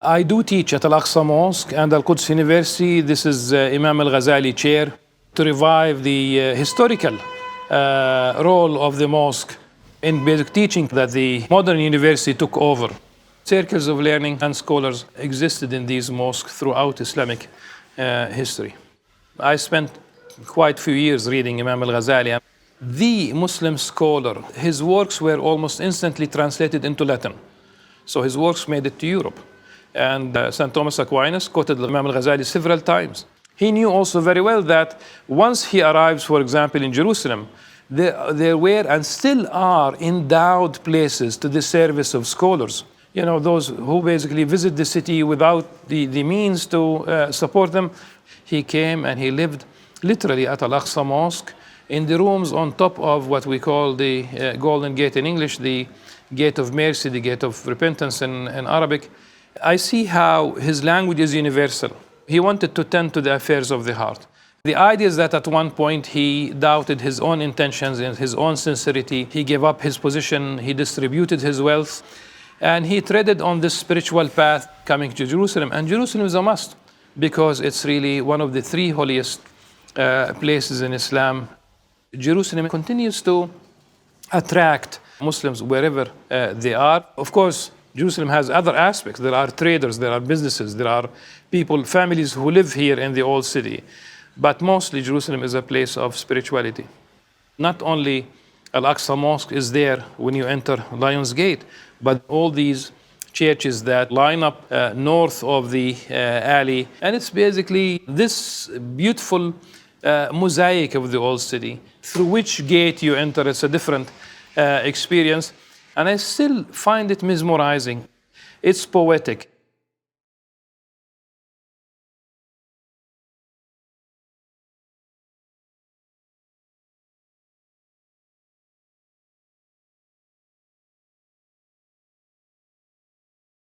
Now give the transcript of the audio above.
I do teach at Al-Aqsa Mosque and al-Quds University. This is Imam al-Ghazali chair to revive the historical role of the mosque in basic teaching that the modern university took over. Circles of learning and scholars existed in these mosques throughout Islamic history. I spent quite a few years reading Imam al-Ghazali. The Muslim scholar, his works were almost instantly translated into Latin. So his works made it to Europe. And St. Thomas Aquinas quoted Imam al-Ghazali several times. He knew also very well that once he arrives, for example, in Jerusalem, there were and still are endowed places to the service of scholars. You know, those who basically visit the city without the means to support them. He came and he lived literally at Al-Aqsa Mosque in the rooms on top of what we call the Golden Gate in English, the Gate of Mercy, the Gate of Repentance in Arabic. I see how his language is universal. He wanted to tend to the affairs of the heart. The idea is that at one point he doubted his own intentions and his own sincerity. He gave up his position, he distributed his wealth, and he treaded on this spiritual path coming to Jerusalem. And Jerusalem is a must because it's really one of the three holiest places in Islam. Jerusalem continues to attract Muslims wherever they are. Of course, Jerusalem has other aspects. There are traders, there are businesses, there are people, families who live here in the old city. But mostly Jerusalem is a place of spirituality. Not only Al-Aqsa Mosque is there when you enter Lion's Gate, but all these churches that line up north of the alley. And it's basically this beautiful mosaic of the old city. Through which gate you enter, it's a different experience. And I still find it mesmerizing. It's poetic.